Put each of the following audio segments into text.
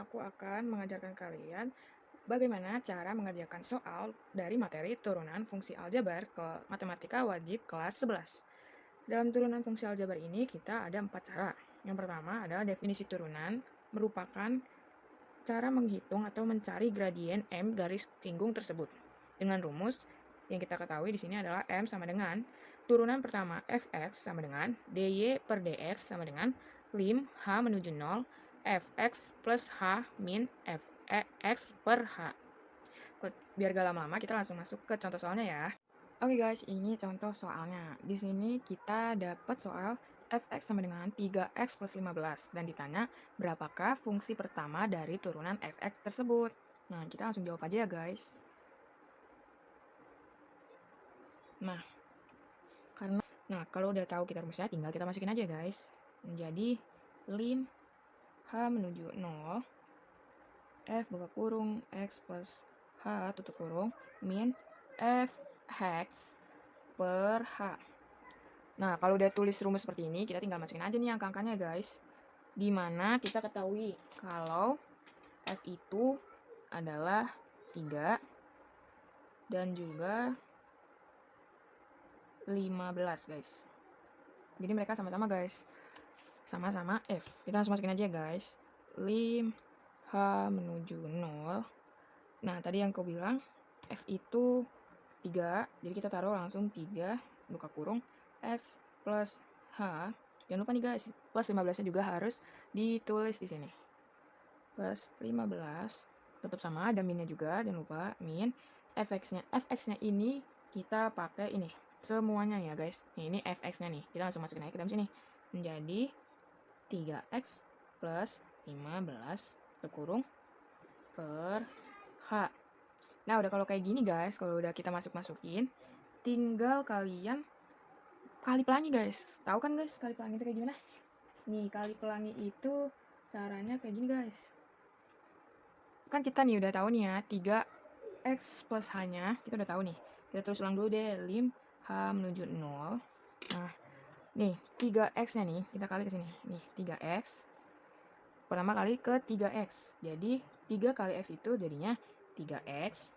aku akan mengajarkan kalian bagaimana cara mengerjakan soal dari materi turunan fungsi aljabar ke matematika wajib kelas 11. Dalam turunan fungsi aljabar ini kita ada 4 cara. Yang pertama adalah definisi turunan, merupakan cara menghitung atau mencari gradien M garis singgung tersebut. Dengan rumus yang kita ketahui di sini adalah M sama dengan turunan pertama Fx sama dengan dy per dx sama dengan lim H menuju 0 Fx plus H min Fx per H. Biar gak lama-lama kita langsung masuk ke contoh soalnya ya. Oke guys, ini contoh soalnya. Di sini kita dapat soal Fx sama dengan 3x plus 15 dan ditanya berapakah fungsi pertama dari turunan Fx tersebut. Nah, kita langsung jawab aja ya guys. Nah, kalau udah tahu kita rumusnya tinggal kita masukin aja guys. Jadi lim H menuju 0 F buka kurung X plus H tutup kurung min F hex per H. Nah, kalau udah tulis rumus seperti ini, kita tinggal masukin aja nih angka-angkanya guys. Dimana kita ketahui kalau F itu adalah 3 dan juga 15 guys. Jadi mereka sama-sama guys. Sama-sama F. Kita langsung masukin aja guys. Lim H menuju 0. Nah, tadi yang kau bilang F itu 3. Jadi kita taruh langsung 3 buka kurung X plus H. Jangan lupa nih guys, plus 15-nya juga harus ditulis di sini. Plus 15 tetap sama, ada minnya juga, jangan lupa min. Fx-nya ini kita pakai ini semuanya ya guys. Ini Fx-nya nih. Kita langsung masukin aja ke dalam sini. Menjadi 3x plus 15 terkurung per H. Nah, udah kalau kayak gini guys, kalau udah kita masukin, tinggal kalian kali pelangi guys. Tahu kan guys, kali pelangi itu kayak gimana? Nih, kali pelangi itu caranya kayak gini guys. Kan kita nih udah tahu nih ya, 3x plus H-nya, kita udah tahu nih. Kita terus ulang dulu deh, lim H menuju 0. Nah, nih 3x-nya nih, kita kali ke sini. Nih, 3x. Pertama kali ke 3x. Jadi, 3 kali x itu jadinya 3x.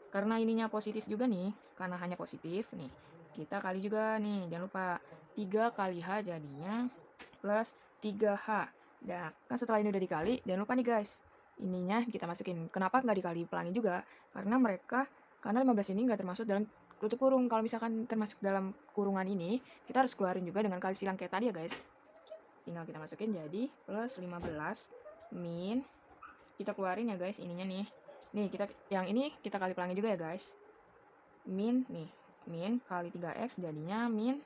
Karena ininya positif juga nih, karena hanya positif nih. Kita kali juga nih, jangan lupa 3 kali H jadinya plus 3H. Nah, kan setelah ini udah dikali, jangan lupa nih guys, ininya kita masukin. Kenapa nggak dikali pelangi juga? Karena 15 ini nggak termasuk dalam tutup kurung. Kalau misalkan termasuk dalam kurungan ini, kita harus keluarin juga dengan kali silang kayak tadi ya guys. Tinggal kita masukin jadi plus 15 min, kita keluarin ya guys ininya nih. Nih, yang ini kita kali pelangi juga ya guys. Min nih, min kali 3x jadinya min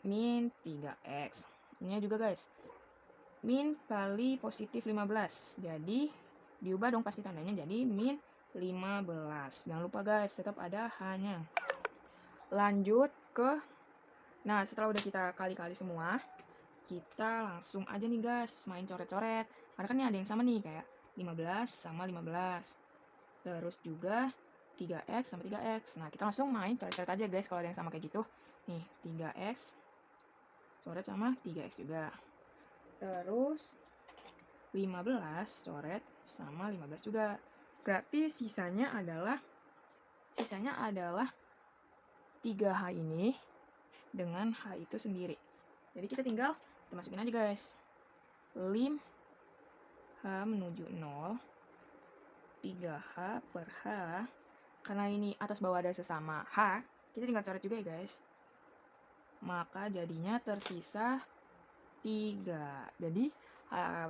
3x. Ini juga guys. Min kali positif 15. Jadi diubah dong pasti tandanya jadi min 15. Jangan lupa guys, tetap ada H-nya. Lanjut ke, nah setelah udah kita kali-kali semua, kita langsung aja nih guys main coret-coret. Karena kan ini ada yang sama nih, kayak 15 sama 15. Terus juga 3x sama 3x. Nah, kita langsung main coret-coret aja guys kalau ada yang sama kayak gitu. Nih, 3x coret sama 3x juga. Terus 15 coret sama 15 juga. Berarti sisanya adalah 3H ini dengan H itu sendiri. Jadi kita tinggal kita masukin aja guys. Lim H menuju 0 3H per H. Karena ini atas bawah ada sesama H, kita tinggal coret juga ya guys. Maka jadinya tersisa 3. Jadi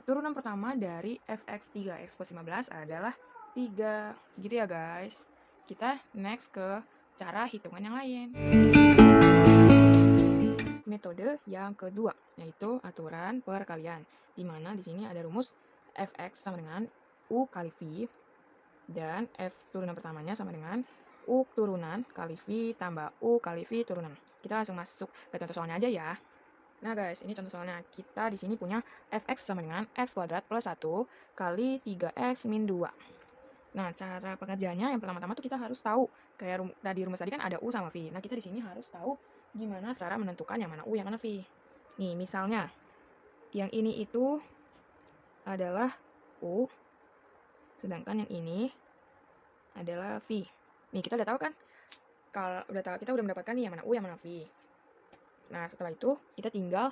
turunan pertama dari Fx 3x plus 15 adalah 3. Gitu ya guys. Kita next ke cara hitungan yang lain. Metode yang kedua, yaitu aturan perkalian. Di mana di sini ada rumus Fx sama dengan U kali V. Dan F turunan pertamanya sama dengan U turunan kali V tambah U kali V turunan. Kita langsung masuk ke contoh soalnya aja ya. Nah guys, ini contoh soalnya. Kita di sini punya Fx sama dengan x kuadrat plus 1 kali 3x min 2. Nah, cara pengerjaannya yang pertama-tama tuh kita harus tahu. Kayak tadi rumus tadi kan ada U sama V. Nah, kita di sini harus tahu gimana cara menentukan yang mana U, yang mana V. Nih, misalnya yang ini itu adalah U, sedangkan yang ini adalah V. Nih, kita udah tahu kan? Kalau kita udah mendapatkan nih yang mana U, yang mana V. Nah, setelah itu kita tinggal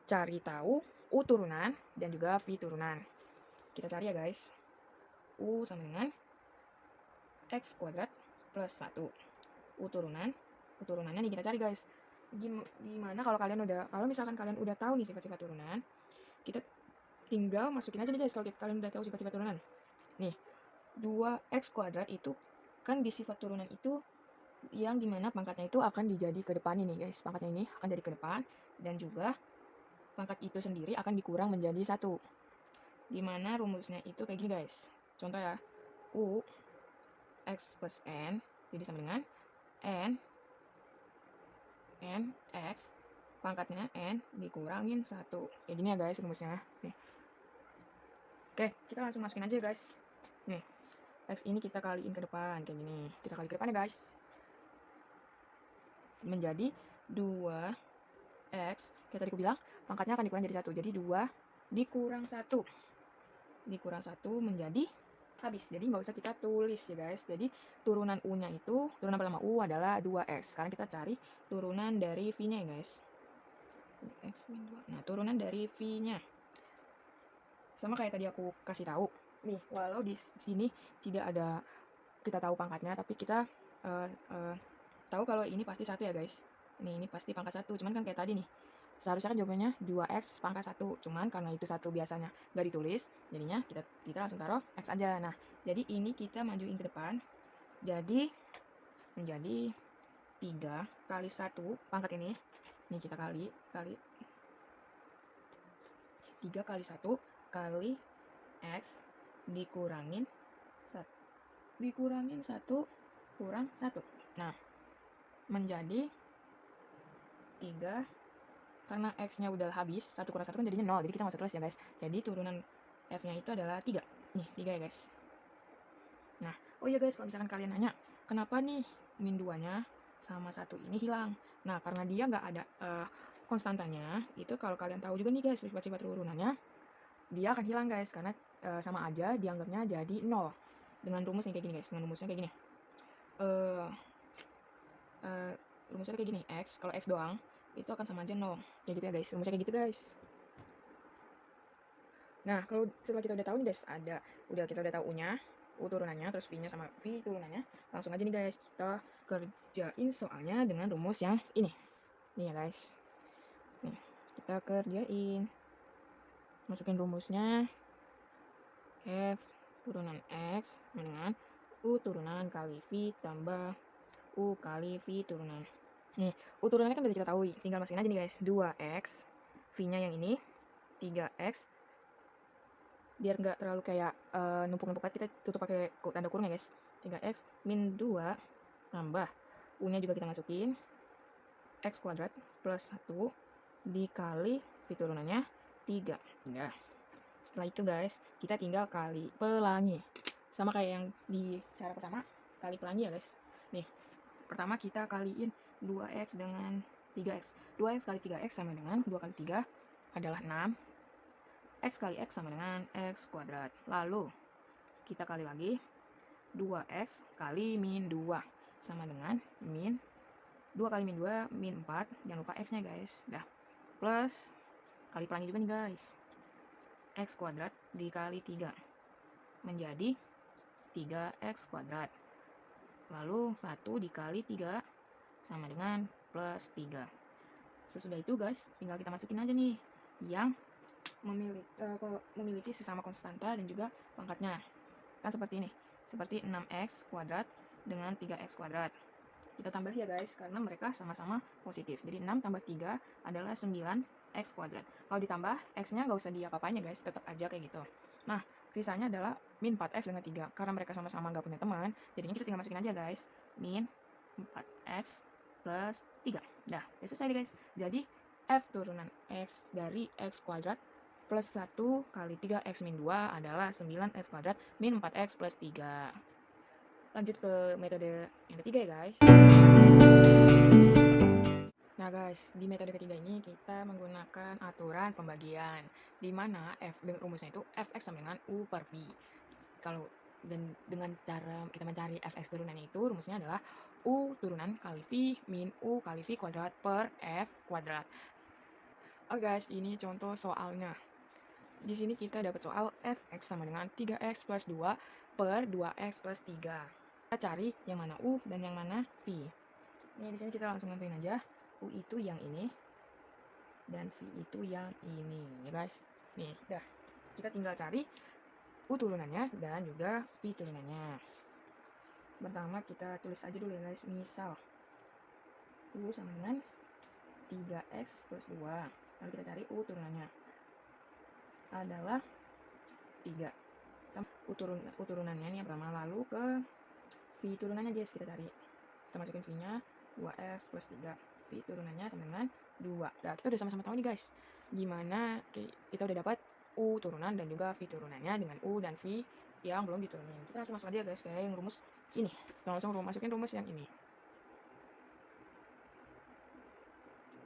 cari tahu U turunan dan juga V turunan. Kita cari ya guys. U sama dengan X kuadrat plus 1. U turunannya nih kita cari guys. Gimana kalau misalkan kalian udah tahu nih sifat-sifat turunan, kita tinggal masukin aja nih guys kalau kalian udah tahu sifat-sifat turunan. Nih, 2x kuadrat itu kan di sifat turunan itu yang dimana pangkatnya itu akan dijadi ke depan ini guys. Pangkatnya ini akan jadi ke depan dan juga pangkat itu sendiri akan dikurang menjadi 1. Dimana rumusnya itu kayak gini guys. Contoh ya, U x plus n jadi sama dengan n x pangkatnya n dikurangin 1. Kayak gini ya guys rumusnya. Nih. Oke, kita langsung masukin aja guys. Nih, x ini kita kaliin ke depan kayak gini. Kita kali ke depan ya guys. Menjadi 2x, kayak tadi aku bilang, pangkatnya akan dikurang jadi 1. Jadi 2 dikurang 1. Dikurang 1 menjadi habis. Jadi nggak usah kita tulis ya guys. Jadi turunan U-nya itu, turunan pertama U adalah 2x. Sekarang kita cari turunan dari V-nya ya guys. X min 2. Nah, turunan dari V-nya. Sama kayak tadi aku kasih tahu. Nih, walau di sini tidak ada kita tahu pangkatnya, tapi kita tahu kalau ini pasti 1 ya guys. Ini pasti pangkat 1. Cuman kan kayak tadi nih. Seharusnya kan jawabannya 2x pangkat 1. Cuman karena itu 1 biasanya nggak ditulis, jadinya kita langsung taruh x aja. Nah, jadi ini kita majuin ke depan. Jadi menjadi 3 kali 1 pangkat ini. Ini kita kali 3 kali 1 kali x dikurangin 1 kurang 1. Nah, menjadi 3 karena x-nya udah habis, 1 kurang 1 kan jadinya 0. Jadi kita nggak usah tulis ya guys. Jadi turunan f-nya itu adalah 3. Nih, 3 ya guys. Nah, oh iya guys, kalau misalkan kalian nanya, kenapa nih min 2-nya sama 1 ini hilang? Nah, karena dia nggak ada konstantanya, itu kalau kalian tahu juga nih guys, sifat-sifat turunannya, dia akan hilang guys, karena sama aja dianggapnya jadi 0. Dengan rumus yang kayak gini guys, rumusnya kayak gini. Rumusnya kayak gini, x, kalau x doang, itu akan sama aja 0. Kayak gitu ya guys, rumusnya kayak gitu guys. Nah, kalau setelah kita udah tahu nih guys, kita udah tahu U-nya, U turunannya, terus V-nya sama V turunannya, langsung aja nih guys, kita kerjain soalnya dengan rumus yang ini. Nih ya guys. Nih, kita kerjain. Masukin rumusnya. F turunan X dengan U turunan kali V tambah U kali V turunan. Nih, U turunannya kan udah kita tahu. Tinggal masukin aja nih guys. 2X. V-nya yang ini. 3X. Biar nggak terlalu kayak numpuk-numpuk, kita tutup pakai tanda kurung ya guys. 3X min 2 tambah U-nya juga kita masukin. X kuadrat plus 1 dikali V turunannya 3. Nah, setelah itu guys, kita tinggal kali pelangi. Sama kayak yang di cara pertama, kali pelangi ya guys. Nih, pertama kita kaliin 2x dengan 3x. 2x kali 3x sama dengan 2 kali 3 adalah 6. X kali x sama dengan x kuadrat. Lalu, kita kali lagi 2x kali min 2 sama dengan min 2 kali min 2, min 4. Jangan lupa x-nya guys. Dah. Plus, kali pelangi juga nih guys. X kuadrat dikali 3 menjadi 3x kuadrat. Lalu 1 dikali 3 sama dengan plus 3. Sesudah itu guys, tinggal kita masukin aja nih yang memiliki sesama konstanta dan juga pangkatnya. Kan seperti ini. Seperti 6x kuadrat dengan 3x kuadrat. Kita tambah ya guys, karena mereka sama-sama positif. Jadi 6 tambah 3 adalah 9x kuadrat. Kalau ditambah, x-nya nggak usah diapa-apain ya guys, tetap aja kayak gitu. Nah, sisanya adalah min 4x dengan 3. Karena mereka sama-sama nggak punya teman, jadinya kita tinggal masukin aja guys. Min 4x plus 3. Dah, selesai deh guys. Jadi, f turunan x dari x kuadrat plus 1 kali 3x min 2 adalah 9x kuadrat min 4x plus 3. Lanjut ke metode yang ketiga ya guys. Nah guys, di metode ketiga ini kita menggunakan aturan pembagian, di mana rumusnya itu fx sama dengan u per v. Kalau dengan cara kita mencari fx turunannya itu, rumusnya adalah u turunan kali v min u kali v kuadrat per f kuadrat. Oke guys, ini contoh soalnya. Di sini kita dapat soal fx sama dengan 3x plus 2 per 2x plus 3. Kita cari yang mana u dan yang mana v. Nih di sini kita langsung nentuin aja. U itu yang ini dan V itu yang ini ya guys. Nih dah, kita tinggal cari U turunannya dan juga V turunannya. Pertama kita tulis aja dulu ya guys. Misal U sama dengan 3x plus 2. Lalu kita cari U turunannya adalah 3. U turunannya ini yang pertama, lalu ke V turunannya guys kita cari. Kita masukin V nya 2x plus 3. V turunannya sama dengan 2. Nah, kita udah sama-sama tahu nih guys, gimana kita udah dapat U turunan dan juga V turunannya dengan U dan V yang belum diturunin. Kita langsung masuk aja guys kayak yang rumus ini. Kita langsung masukin rumus yang ini.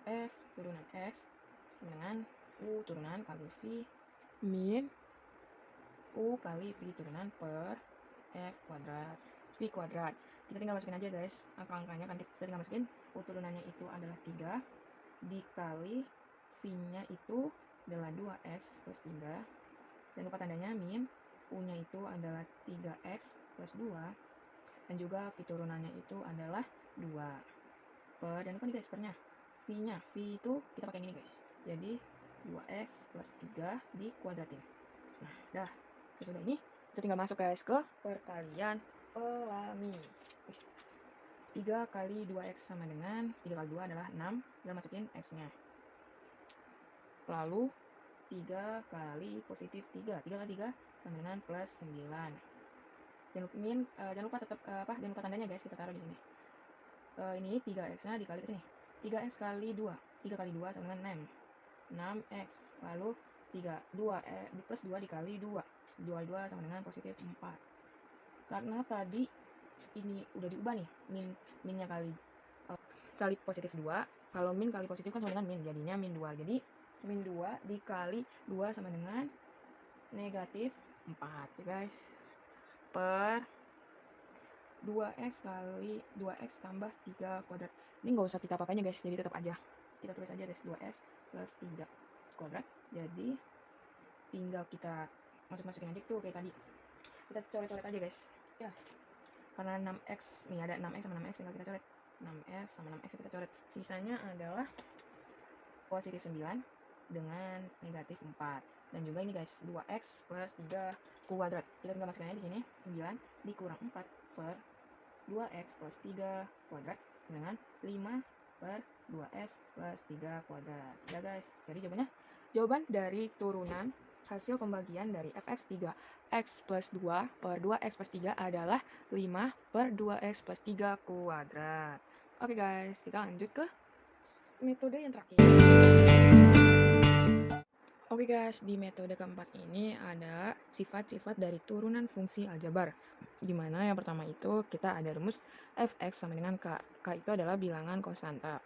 F turunan X sama dengan U turunan kali V min U kali V turunan per F kuadrat V kuadrat. Kita tinggal masukin aja guys angka-angkanya, kan kita tinggal masukin U turunannya itu adalah 3 dikali V nya itu adalah 2x plus 3, dan lupa tandanya min, U nya itu adalah 3x plus 2, dan juga V turunannya itu adalah 2 per, dan lupa nih guys pernya, V nya, V itu kita pakai ini guys, jadi 2x plus 3 dikuadratin. Nah dah, sesudah ini kita tinggal masuk guys ke perkalian pelami. 3 kali 2x sama dengan 3 kali 2 adalah 6, dan masukin x nya. Lalu 3 kali positif 3 kali 3 sama dengan plus 9. Jangan lupa tetap jangan lupa tandanya guys, kita taruh di sini. Ini 3x nya dikali ke sini. 3x kali 2, 3 kali 2 sama dengan 6x. Lalu 2 plus 2 dikali 2 sama dengan positif 4. Karena tadi ini udah diubah nih, minnya kali positif 2. Kalau min kali positif kan sama dengan min, jadinya min 2. Jadi min 2 dikali 2 sama dengan negatif 4 ya guys, per 2x kali 2x tambah 3 kuadrat. Ini nggak usah kita apa-apanya guys, jadi tetap aja kita tulis aja guys 2x plus 3 kuadrat. Jadi tinggal kita masukin aja tuh kayak tadi, kita coret-coret aja guys ya, karena 6x nih, ada 6x sama 6x tinggal kita coret. 6x sama 6x kita coret, sisanya adalah positif 9 dengan negatif 4. Dan juga ini guys 2x plus 3 kuadrat, kita tinggal masukkan aja di sini 9 dikurang 4 per 2x plus 3 kuadrat dengan 5 per 2x plus 3 kuadrat ya guys. Jadi jawaban dari turunan hasil pembagian dari fx 3x plus 2 per 2x plus 3 adalah 5 per 2x plus 3 kuadrat. Oke guys, kita lanjut ke metode yang terakhir. Oke guys, di metode keempat ini ada sifat-sifat dari turunan fungsi aljabar. Dimana yang pertama itu kita ada rumus fx sama dengan k. K itu adalah bilangan konstanta.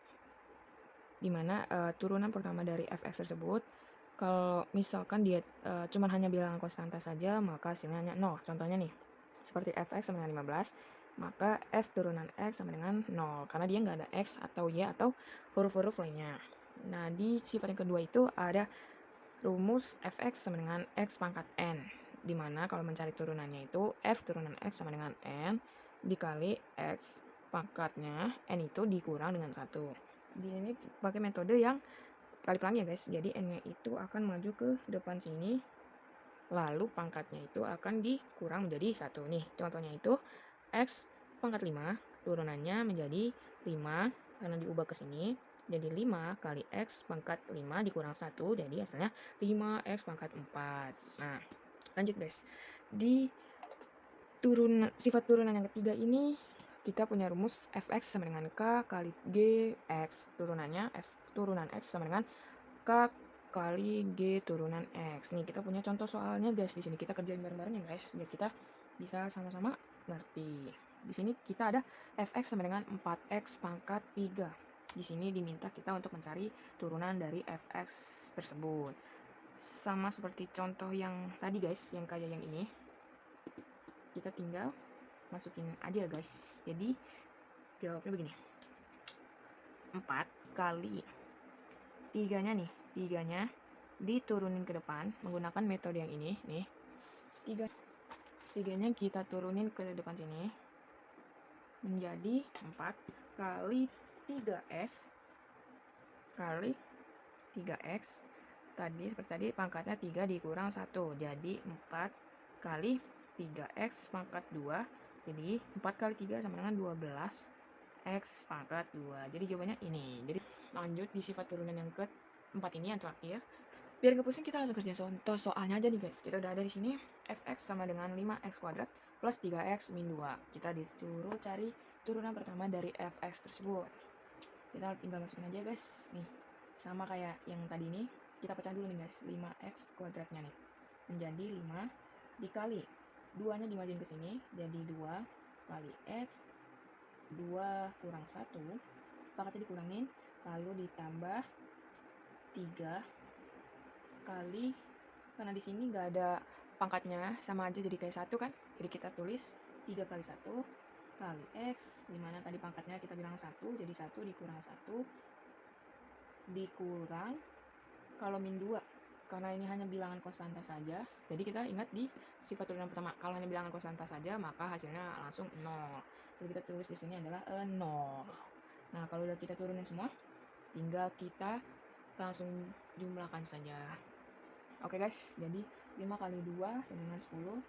Dimana turunan pertama dari fx tersebut, kalau misalkan dia cuma hanya bilangan konstanta saja, maka hasilnya hanya 0. Contohnya nih, seperti fx sama dengan 15, maka f turunan x sama dengan 0, karena dia nggak ada x atau y atau huruf-huruf lainnya. Nah, di sifat yang kedua itu ada rumus fx sama dengan x pangkat n, dimana kalau mencari turunannya itu f turunan x sama dengan n dikali x pangkatnya n itu dikurang dengan 1. Di sini pakai metode yang kali pelangi ya guys, jadi n-nya itu akan maju ke depan sini, lalu pangkatnya itu akan dikurang menjadi 1. Nih contohnya itu x pangkat 5 turunannya menjadi 5 karena diubah ke sini, jadi 5 kali x pangkat 5 dikurang 1, jadi hasilnya 5x pangkat 4. Nah lanjut guys, di sifat turunan yang ketiga ini kita punya rumus fx sama dengan k kali gx. Turunannya f turunan x sama dengan k kali g turunan x. Nih kita punya contoh soalnya guys, di sini kita kerjain bareng-bareng ya guys, biar kita bisa sama-sama ngerti. Di sini kita ada fx sama dengan 4x pangkat 3. di sini diminta kita untuk mencari turunan dari fx tersebut. Sama seperti contoh yang tadi guys, yang kayak yang ini. Kita tinggal masukin aja guys. Jadi jawabnya begini. 4 kali 3-nya nih, 3-nya diturunin ke depan menggunakan metode yang ini nih. 3-nya kita turunin ke depan sini menjadi 4 kali 3x kali 3x. Tadi seperti tadi pangkatnya 3 dikurang 1, jadi 4 kali 3x pangkat 2. Jadi 4 kali 3 sama dengan 12 x pangkat 2. Jadi jawabannya ini. Jadi lanjut di sifat turunan yang keempat ini, yang terakhir. Biar gak pusing, kita langsung kerja contoh soalnya aja nih guys. Kita udah ada di sini fx sama dengan 5x kuadrat plus 3x min 2. Kita disuruh cari turunan pertama dari fx tersebut. Kita tinggal masukin aja guys. Nih, sama kayak yang tadi nih. Kita pecah dulu nih guys. 5x kuadratnya nih menjadi 5 dikali 2-nya dimajuin ke sini, jadi 2 kali x, 2 kurang 1, pangkatnya dikurangin, lalu ditambah 3 kali, karena di sini nggak ada pangkatnya, sama aja jadi kayak 1 kan, jadi kita tulis 3 kali 1 kali x, dimana tadi pangkatnya kita bilang 1, jadi 1 dikurang 1 dikurang, kalau min 2, karena ini hanya bilangan konstanta saja, jadi kita ingat di sifat turunan pertama, kalau hanya bilangan konstanta saja maka hasilnya langsung 0. Jadi kita tulis di sini adalah 0. Nah, kalau udah kita turunin semua, tinggal kita langsung jumlahkan saja. Oke guys, jadi 5 kali 2 sama dengan 10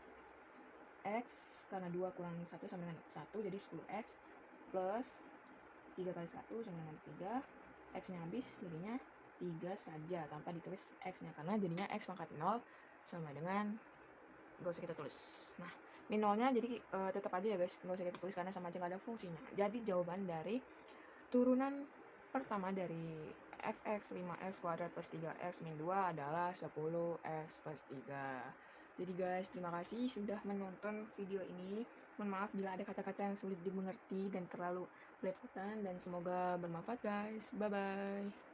x, karena 2 kurang 1 sama dengan 1, jadi 10x plus 3 kali 1 sama dengan 3, x nya habis, jadinya 3 saja tanpa ditulis x nya, karena jadinya x pangkat 0 sama dengan, gak usah kita tulis. Nah, min 0 nya jadi tetap aja ya guys, gak usah kita tulis karena sama aja gak ada fungsinya. Jadi jawaban dari turunan pertama dari fx 5x kuadrat plus 3x min 2 adalah 10x plus 3. Jadi guys, terima kasih sudah menonton video ini. Mohon maaf bila ada kata-kata yang sulit dimengerti dan terlalu belepotan, dan semoga bermanfaat guys. Bye bye.